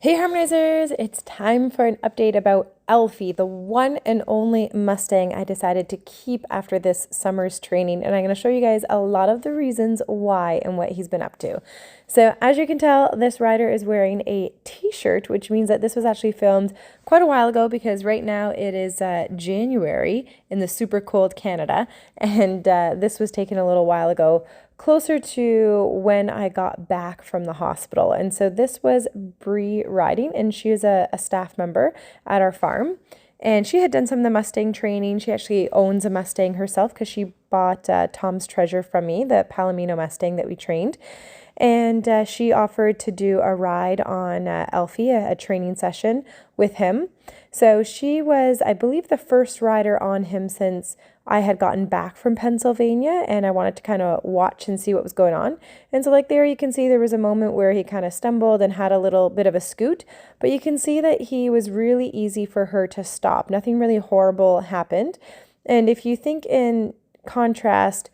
Hey Harmonizers, it's time for an update about Alfie, the one and only Mustang I decided to keep after this summer's training, and I'm going to show you guys a lot of the reasons why and what he's been up to. So as you can tell, this rider is wearing a t-shirt, which means that this was actually filmed quite a while ago because right now it is January in the super cold Canada, and this was taken a little while ago, closer to when I got back from the hospital. And so this was Bree riding, and she is a staff member at our farm. And she had done some of the Mustang training. She actually owns a Mustang herself because she bought Tom's Treasure from me, the Palomino Mustang that we trained. And she offered to do a ride on Alfie, a training session with him. So she was, I believe, the first rider on him since I had gotten back from Pennsylvania, and I wanted to kind of watch and see what was going on. And so like there you can see there was a moment where he kind of stumbled and had a little bit of a scoot, but you can see that he was really easy for her to stop. Nothing really horrible happened. And if you think in contrast,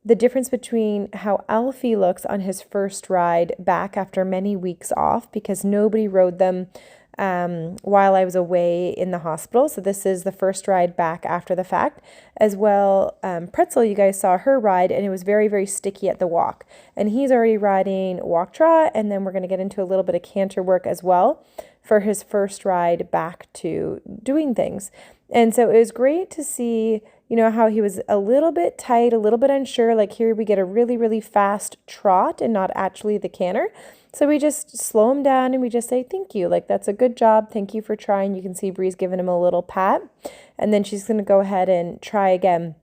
the difference between how Alfie looks on his first ride back after many weeks off, because nobody rode them while I was away in the hospital. So this is the first ride back after the fact. As well, Pretzel, you guys saw her ride, and it was very, very sticky at the walk. And he's already riding walk trot, and then we're going to get into a little bit of canter work as well for his first ride back to doing things. And so it was great to see, you know, how he was a little bit tight, a little bit unsure. Like here we get a really, really fast trot and not actually the canter. So we just slow him down and we just say, thank you. Like, that's a good job. Thank you for trying. You can see Bree's giving him a little pat. And then she's going to go ahead and try again.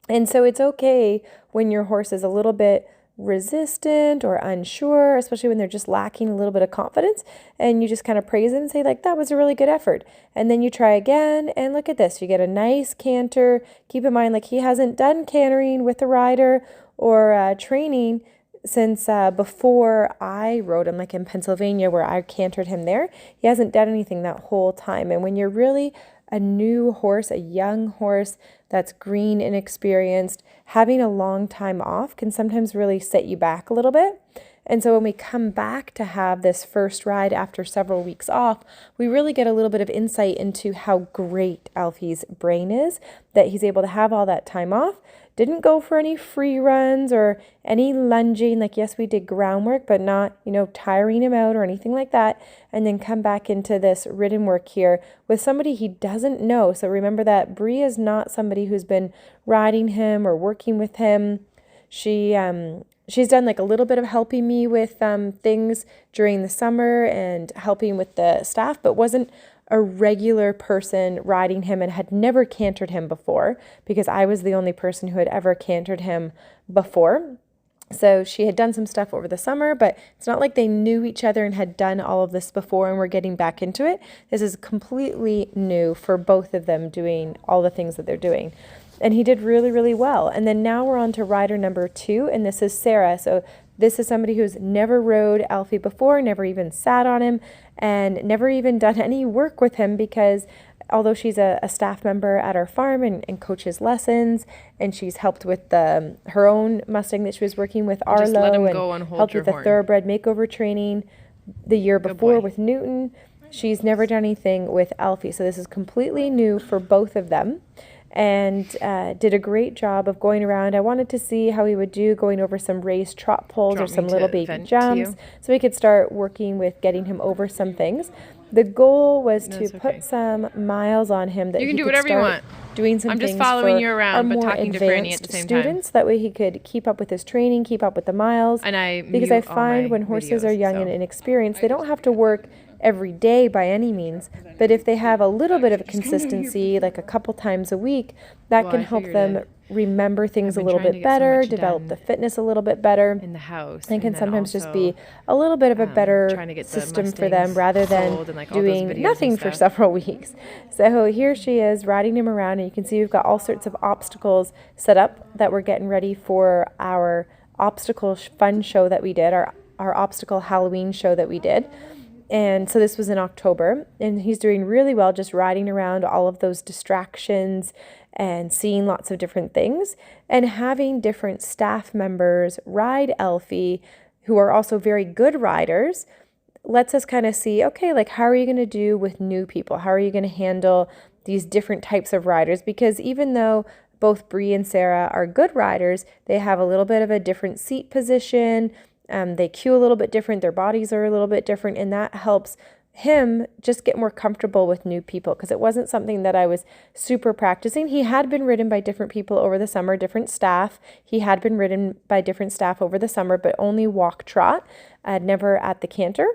And so it's okay when your horse is a little bit resistant or unsure, especially when they're just lacking a little bit of confidence, and you just kind of praise it and say, like, that was a really good effort. And then you try again, and look at this. You get a nice canter. Keep in mind, like, he hasn't done cantering with the rider or training since before I rode him, like in Pennsylvania where I cantered him there. He hasn't done anything that whole time. And when you're really a new horse, a young horse that's green and experienced, having a long time off can sometimes really set you back a little bit. And so when we come back to have this first ride after several weeks off, we really get a little bit of insight into how great Alfie's brain is, that he's able to have all that time off. Didn't go for any free runs or any lunging. Like, yes, we did groundwork, but not, you know, tiring him out or anything like that. And then come back into this ridden work here with somebody he doesn't know. So remember that Bree is not somebody who's been riding him or working with him. She's done like a little bit of helping me with things during the summer and helping with the staff, but wasn't a regular person riding him and had never cantered him before, because I was the only person who had ever cantered him before. So she had done some stuff over the summer, but it's not like they knew each other and had done all of this before and we're getting back into it. This is completely new for both of them doing all the things that they're doing. And he did really, really well. And then now we're on to rider number 2, and this is Sarah. So this is somebody who's never rode Alfie before, never even sat on him, and never even done any work with him, because although she's a staff member at our farm and coaches lessons, and she's helped with her own Mustang that she was working with Arlo, and helped with the thoroughbred makeover training the year before with Newton, she's never done anything with Alfie. So this is completely new for both of them. And did a great job of going around. I wanted to see how he would do going over some raised trot poles or some little baby jumps, so we could start working with getting him over some things. The goal was to put some miles on him that he could start doing some things for our more advanced students. That way he could keep up with his training, keep up with the miles. Because I find when horses are young and inexperienced, they don't have to work every day by any means, but if they have a little bit of consistency, like a couple times a week, that can help them remember things a little bit better, develop the fitness a little bit better in the house, and can sometimes just be a little bit of a better system for them rather than doing nothing for several weeks. So here she is riding him around, and you can see we've got all sorts of obstacles set up that we're getting ready for our obstacle fun show that we did, our obstacle Halloween show that we did. And so this was in October, and he's doing really well just riding around all of those distractions and seeing lots of different things and having different staff members ride Alfie who are also very good riders lets us kind of see, okay, like how are you going to do with new people? How are you going to handle these different types of riders? Because even though both Bree and Sarah are good riders, they have a little bit of a different seat position. They cue a little bit different. Their bodies are a little bit different, and that helps him just get more comfortable with new people, because it wasn't something that I was super practicing. He had been ridden by different people over the summer, different staff. He had been ridden by different staff over the summer, but only walk trot, never at the canter.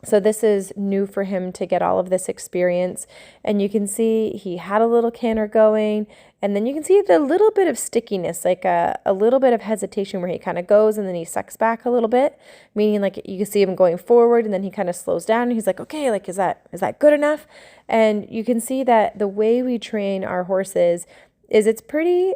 So this is new for him to get all of this experience. And you can see he had a little canter going, and then you can see the little bit of stickiness, like a little bit of hesitation where he kind of goes and then he sucks back a little bit, meaning like you can see him going forward and then he kind of slows down and he's like, okay, like is that good enough? And you can see that the way we train our horses is it's pretty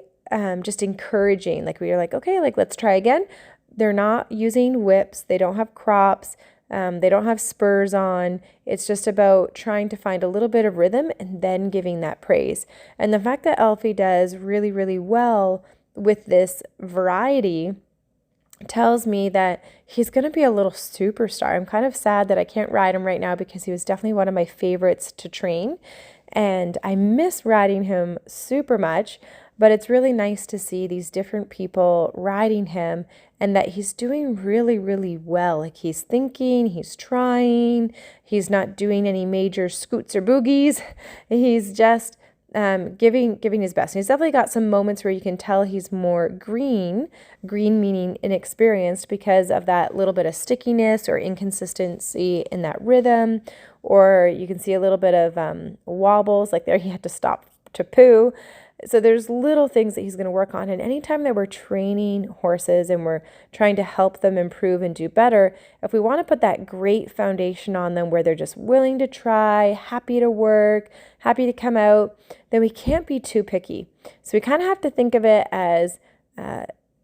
just encouraging. Like we are like, okay, like let's try again. They're not using whips. They don't have crops. They don't have spurs on. It's just about trying to find a little bit of rhythm and then giving that praise. And the fact that Alfie does really, really well with this variety tells me that he's going to be a little superstar. I'm kind of sad that I can't ride him right now because he was definitely one of my favorites to train. And I miss riding him super much. But it's really nice to see these different people riding him and that he's doing really, really well. Like he's thinking, he's trying, he's not doing any major scoots or boogies. He's just giving his best. And he's definitely got some moments where you can tell he's more green meaning inexperienced, because of that little bit of stickiness or inconsistency in that rhythm. Or you can see a little bit of wobbles, like there he had to stop to poo. So there's little things that he's going to work on. And anytime that we're training horses and we're trying to help them improve and do better, if we want to put that great foundation on them where they're just willing to try, happy to work, happy to come out, then we can't be too picky. So we kind of have to think of it as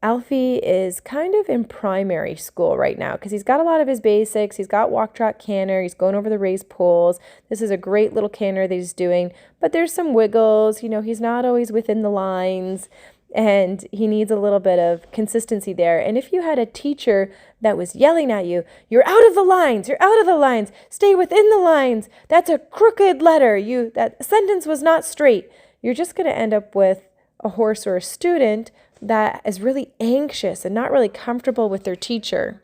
Alfie is kind of in primary school right now, because he's got a lot of his basics. He's got walk, trot, canter. He's going over the raised poles. This is a great little canter that he's doing, but there's some wiggles. You know, he's not always within the lines, and he needs a little bit of consistency there. And if you had a teacher that was yelling at you, you're out of the lines, you're out of the lines, stay within the lines, that's a crooked letter, that sentence was not straight, you're just going to end up with a horse or a student that is really anxious and not really comfortable with their teacher.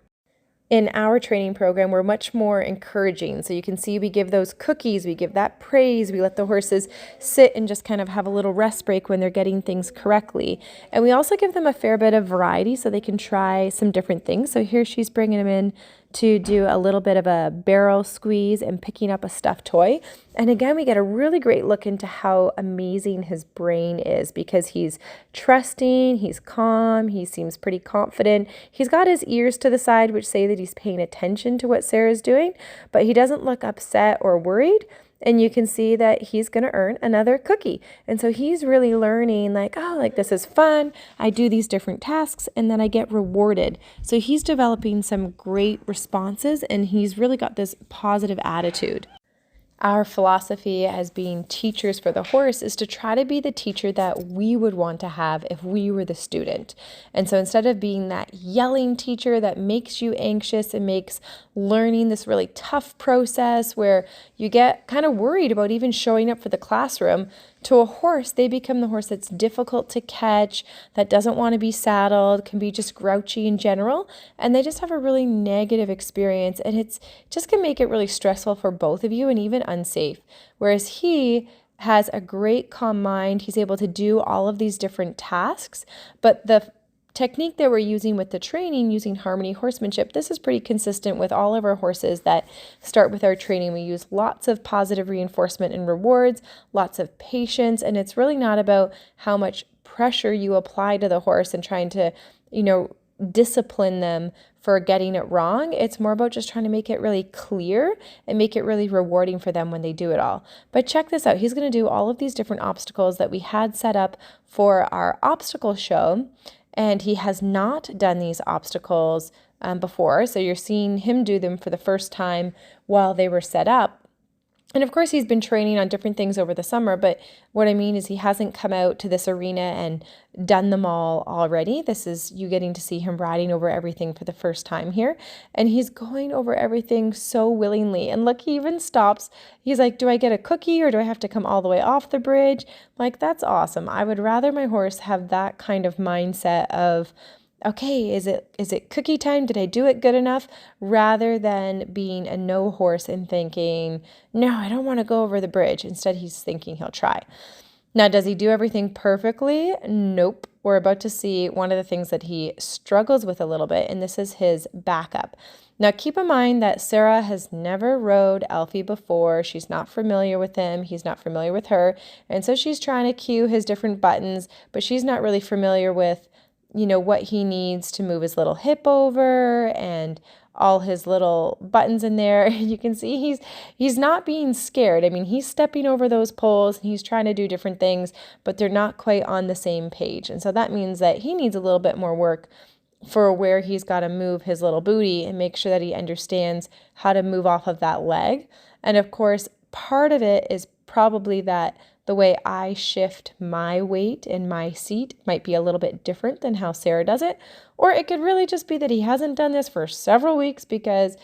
In our training program, we're much more encouraging. So you can see we give those cookies, we give that praise, we let the horses sit and just kind of have a little rest break when they're getting things correctly. And we also give them a fair bit of variety so they can try some different things. So here she's bringing them in to do a little bit of a barrel squeeze and picking up a stuffed toy. And again, we get a really great look into how amazing his brain is, because he's trusting, he's calm, he seems pretty confident. He's got his ears to the side, which say that he's paying attention to what Sarah's doing, but he doesn't look upset or worried. And you can see that he's going to earn another cookie. And so he's really learning like, oh, like this is fun. I do these different tasks and then I get rewarded. So he's developing some great responses and he's really got this positive attitude. Our philosophy as being teachers for the horse is to try to be the teacher that we would want to have if we were the student. And so instead of being that yelling teacher that makes you anxious and makes learning this really tough process where you get kind of worried about even showing up for the classroom, to a horse, they become the horse that's difficult to catch, that doesn't want to be saddled, can be just grouchy in general, and they just have a really negative experience, and it's just can make it really stressful for both of you and even unsafe. Whereas he has a great calm mind, he's able to do all of these different tasks, but the technique that we're using with the training, using harmony horsemanship, this is pretty consistent with all of our horses that start with our training. We use lots of positive reinforcement and rewards, lots of patience, and it's really not about how much pressure you apply to the horse and trying to, discipline them for getting it wrong. It's more about just trying to make it really clear and make it really rewarding for them when they do it all. But check this out. He's going to do all of these different obstacles that we had set up for our obstacle show. And he has not done these obstacles before. So you're seeing him do them for the first time while they were set up. And of course, he's been training on different things over the summer, but what I mean is he hasn't come out to this arena and done them all already. This is you getting to see him riding over everything for the first time here. And he's going over everything so willingly. And look, he even stops. He's like, do I get a cookie or do I have to come all the way off the bridge? Like, that's awesome. I would rather my horse have that kind of mindset of, okay, is it cookie time? Did I do it good enough? Rather than being a no horse and thinking, no, I don't want to go over the bridge. Instead, he's thinking he'll try. Now, does he do everything perfectly? Nope. We're about to see one of the things that he struggles with a little bit, and this is his backup. Now, keep in mind that Sarah has never rode Alfie before. She's not familiar with him. He's not familiar with her. And so she's trying to cue his different buttons, but she's not really familiar with what he needs to move his little hip over and all his little buttons in there. You can see he's not being scared. I mean, he's stepping over those poles and he's trying to do different things, but they're not quite on the same page. And so that means that he needs a little bit more work for where he's got to move his little booty and make sure that he understands how to move off of that leg. And of course, part of it is probably that the way I shift my weight in my seat might be a little bit different than how Sarah does it. Or it could really just be that he hasn't done this for several weeks because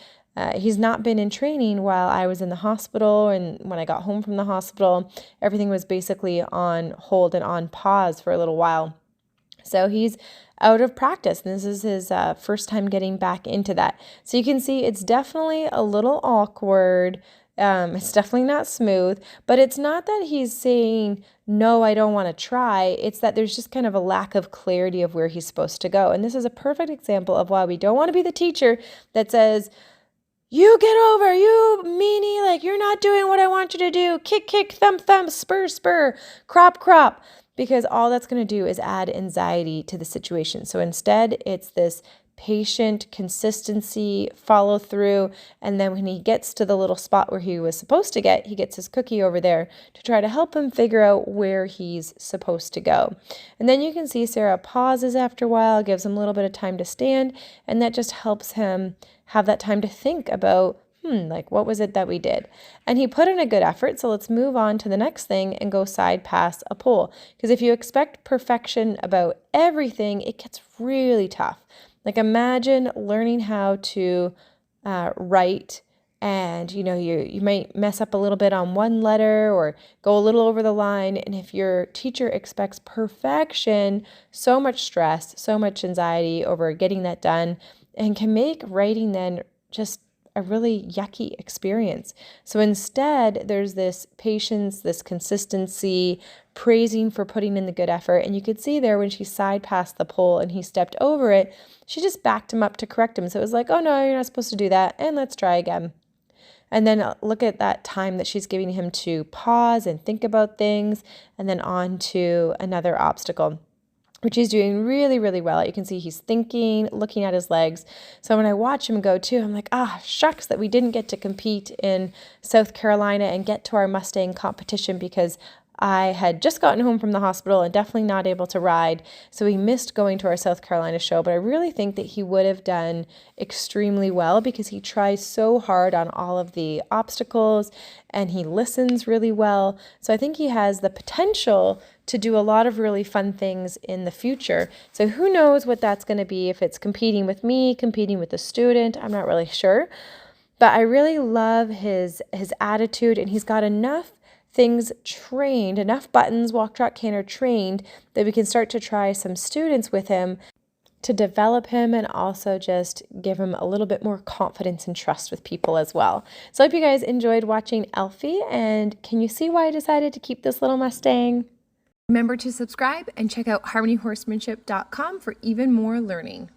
he's not been in training while I was in the hospital. And when I got home from the hospital, everything was basically on hold and on pause for a little while. So he's out of practice. And this is his first time getting back into that. So you can see it's definitely a little awkward. It's definitely not smooth, but it's not that he's saying, no, I don't want to try. It's that there's just kind of a lack of clarity of where he's supposed to go. And this is a perfect example of why we don't want to be the teacher that says, you get over, you meanie, like you're not doing what I want you to do. Kick, kick, thump, thump, spur, spur, crop, crop. Because all that's going to do is add anxiety to the situation. So instead, it's this patient consistency, follow through, and then when he gets to the little spot where he was supposed to get, he gets his cookie over there to try to help him figure out where he's supposed to go. And then you can see Sarah pauses after a while, gives him a little bit of time to stand, and that just helps him have that time to think about like what was it that we did? And he put in a good effort. So let's move on to the next thing and go side past a pole. Because if you expect perfection about everything, it gets really tough. Like imagine learning how to write and you might mess up a little bit on one letter or go a little over the line. And if your teacher expects perfection, so much stress, so much anxiety over getting that done and can make writing then just a really yucky experience. So instead, there's this patience, this consistency, praising for putting in the good effort. And you could see there when she side passed the pole and he stepped over it, she just backed him up to correct him. So it was like, oh no, you're not supposed to do that. And let's try again. And then look at that time that she's giving him to pause and think about things and then on to another obstacle, which he's doing really, really well. You can see he's thinking, looking at his legs. So when I watch him go too, I'm like, shucks that we didn't get to compete in South Carolina and get to our Mustang competition because I had just gotten home from the hospital and definitely not able to ride. So we missed going to our South Carolina show, but I really think that he would have done extremely well because he tries so hard on all of the obstacles and he listens really well. So I think he has the potential to do a lot of really fun things in the future. So who knows what that's going to be, if it's competing with me, competing with a student, I'm not really sure. But I really love his attitude, and he's got enough things trained, enough buttons, walk, trot, canter trained that we can start to try some students with him to develop him and also just give him a little bit more confidence and trust with people as well. So I hope you guys enjoyed watching Alfie, and can you see why I decided to keep this little Mustang? Remember to subscribe and check out harmonyhorsemanship.com for even more learning.